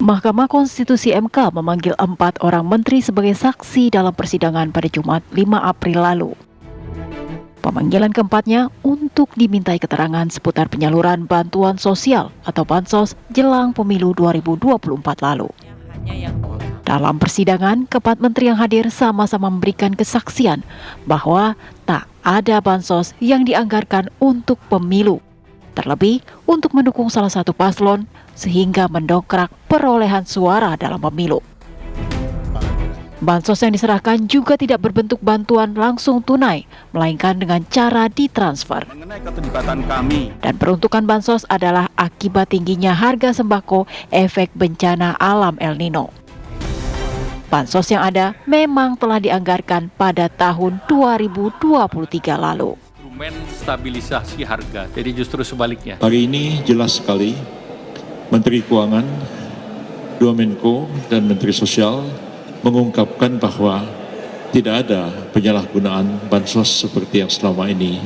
Mahkamah Konstitusi MK memanggil 4 orang menteri sebagai saksi dalam persidangan pada Jumat 5 April lalu. Pemanggilan keempatnya untuk dimintai keterangan seputar penyaluran bantuan sosial atau bansos jelang pemilu 2024 lalu. Dalam persidangan, keempat menteri yang hadir sama-sama memberikan kesaksian bahwa tak ada bansos yang dianggarkan untuk pemilu, terlebih untuk mendukung salah satu paslon sehingga mendongkrak perolehan suara dalam pemilu. Bansos yang diserahkan juga tidak berbentuk bantuan langsung tunai, melainkan dengan cara ditransfer. Dan peruntukan bansos adalah akibat tingginya harga sembako efek bencana alam El Nino. Bansos yang ada memang telah dianggarkan pada tahun 2023 lalu. Instrumen stabilisasi harga, jadi justru sebaliknya. Hari ini jelas sekali Menteri Keuangan, dua Menko dan Menteri Sosial mengungkapkan bahwa tidak ada penyalahgunaan bansos seperti yang selama ini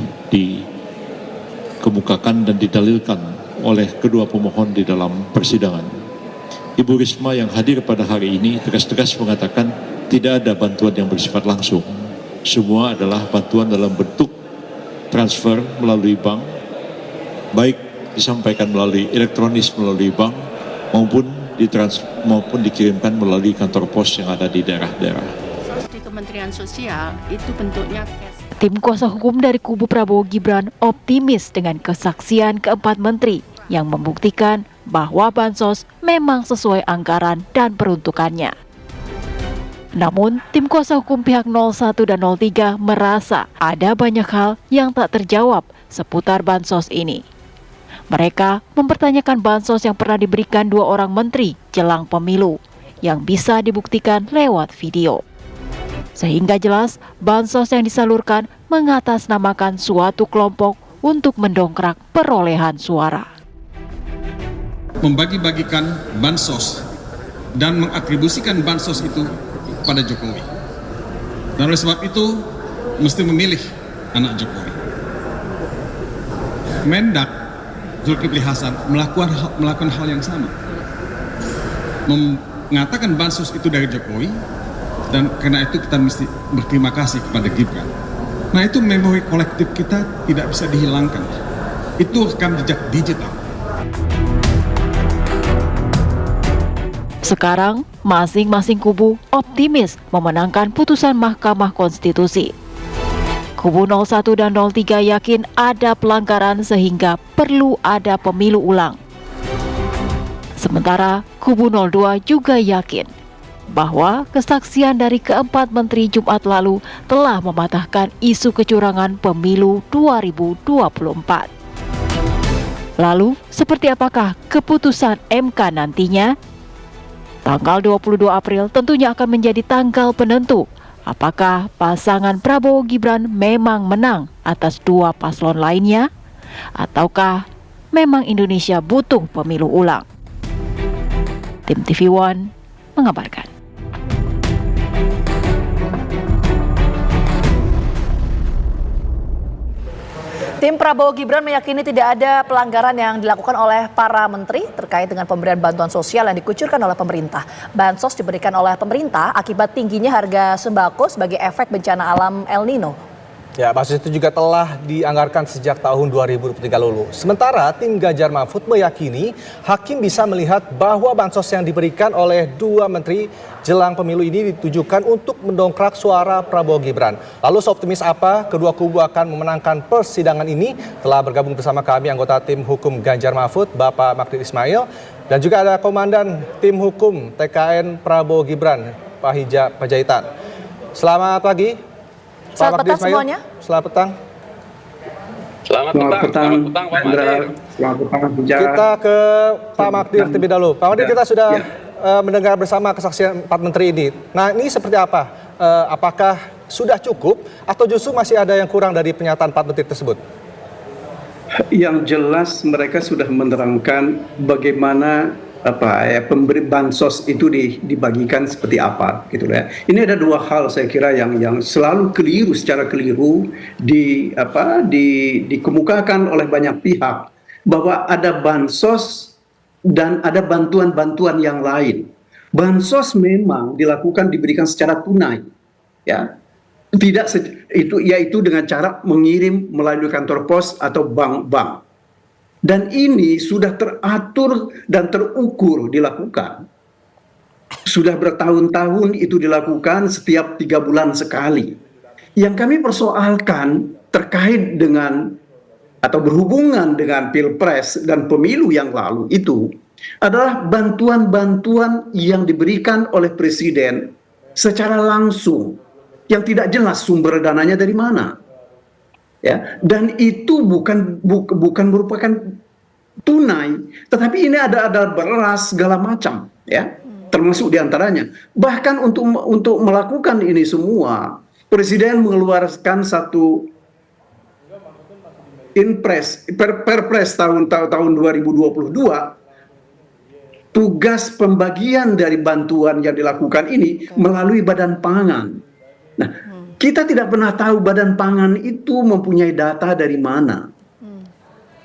dikemukakan dan didalilkan oleh kedua pemohon di dalam persidangan. Ibu Risma yang hadir pada hari ini tegas-tegas mengatakan tidak ada bantuan yang bersifat langsung. Semua adalah bantuan dalam bentuk transfer melalui bank, baik disampaikan melalui elektronis melalui bank maupun dikirimkan melalui kantor pos yang ada di daerah-daerah. Di Kementerian Sosial itu bentuknya cash. Tim kuasa hukum dari kubu Prabowo Gibran optimis dengan kesaksian keempat menteri yang membuktikan bahwa bansos memang sesuai anggaran dan peruntukannya. Namun, tim kuasa hukum pihak 01 dan 03 merasa ada banyak hal yang tak terjawab seputar bansos ini. Mereka mempertanyakan bansos yang pernah diberikan 2 orang menteri jelang pemilu yang bisa dibuktikan lewat video. Sehingga jelas bansos yang disalurkan mengatasnamakan suatu kelompok untuk mendongkrak perolehan suara. Membagi-bagikan bansos dan mengatribusikan bansos itu pada Jokowi. Dan oleh sebab itu mesti memilih anak Jokowi. Mendak Zulkifli Hasan melakukan hal yang sama, mengatakan bansos itu dari Jokowi, dan karena itu kita mesti berterima kasih kepada Gibran. Nah, itu memori kolektif kita tidak bisa dihilangkan. Itu rekam jejak digital. Sekarang, masing-masing kubu optimis memenangkan putusan Mahkamah Konstitusi. Kubu 01 dan 03 yakin ada pelanggaran sehingga perlu ada pemilu ulang. Sementara kubu 02 juga yakin bahwa kesaksian dari keempat menteri Jumat lalu telah mematahkan isu kecurangan pemilu 2024. Lalu, seperti apakah keputusan MK nantinya? Tanggal 22 April tentunya akan menjadi tanggal penentu apakah pasangan Prabowo Gibran memang menang atas 2 paslon lainnya, ataukah memang Indonesia butuh pemilu ulang. Tim TV One mengabarkan. Tim Prabowo Gibran meyakini tidak ada pelanggaran yang dilakukan oleh para menteri terkait dengan pemberian bantuan sosial yang dikucurkan oleh pemerintah. Bansos diberikan oleh pemerintah akibat tingginya harga sembako sebagai efek bencana alam El Nino. Ya, bansos itu juga telah dianggarkan sejak tahun 2023 lalu. Sementara tim Ganjar Mahfud meyakini hakim bisa melihat bahwa bansos yang diberikan oleh 2 menteri jelang pemilu ini ditujukan untuk mendongkrak suara Prabowo Gibran. Lalu seoptimis apa kedua kubu akan memenangkan persidangan ini? Telah bergabung bersama kami anggota tim hukum Ganjar Mahfud, Bapak Magdir Ismail, dan juga ada Komandan tim hukum TKN Prabowo Gibran, Pak Hija Panjaitan. Selamat pagi. Selamat petang semuanya. Selamat petang. Selamat petang, Pak Magdir. Selamat petang. Kita ke Pak Magdir terlebih dahulu. Pak Magdir, kita sudah mendengar bersama kesaksian 4 menteri ini. Nah, ini seperti apa? Apakah sudah cukup atau justru masih ada yang kurang dari pernyataan 4 menteri tersebut? Yang jelas mereka sudah menerangkan bagaimana pemberi bansos itu dibagikan seperti apa gitu ya. Ini ada 2 hal saya kira yang selalu secara keliru dikemukakan oleh banyak pihak, bahwa ada bansos dan ada bantuan-bantuan yang lain. Bansos memang diberikan secara tunai, ya. Tidak yaitu dengan cara mengirim melalui kantor pos atau bank-bank. Dan ini sudah teratur dan terukur dilakukan. Sudah bertahun-tahun itu dilakukan setiap 3 bulan sekali. Yang kami persoalkan terkait dengan atau berhubungan dengan Pilpres dan pemilu yang lalu itu adalah bantuan-bantuan yang diberikan oleh Presiden secara langsung yang tidak jelas sumber dananya dari mana, ya. Dan itu bukan merupakan tunai, tetapi ini ada beras segala macam, ya, termasuk diantaranya. Bahkan untuk melakukan ini semua, Presiden mengeluarkan satu Perpres tahun 2022. Tugas pembagian dari bantuan yang dilakukan ini melalui Badan Pangan. Nah, kita tidak pernah tahu Badan Pangan itu mempunyai data dari mana.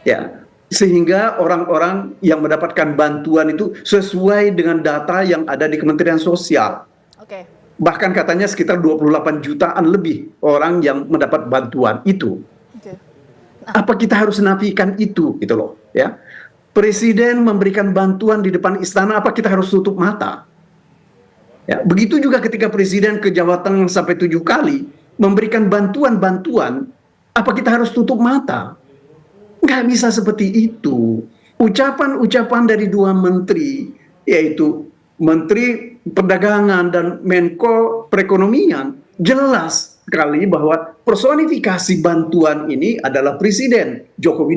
Ya, sehingga orang-orang yang mendapatkan bantuan itu sesuai dengan data yang ada di Kementerian Sosial. Bahkan katanya sekitar 28 jutaan lebih orang yang mendapat bantuan itu. Apa kita harus nafikan itu, gitu loh, ya? Presiden memberikan bantuan di depan istana, apa kita harus tutup mata? Ya, begitu juga ketika Presiden ke Jawa Tengah sampai 7 kali memberikan bantuan-bantuan, apa kita harus tutup mata? Nggak bisa seperti itu. Ucapan-ucapan dari 2 menteri, yaitu Menteri Perdagangan dan Menko Perekonomian, jelas sekali bahwa personifikasi bantuan ini adalah Presiden Joko Widodo.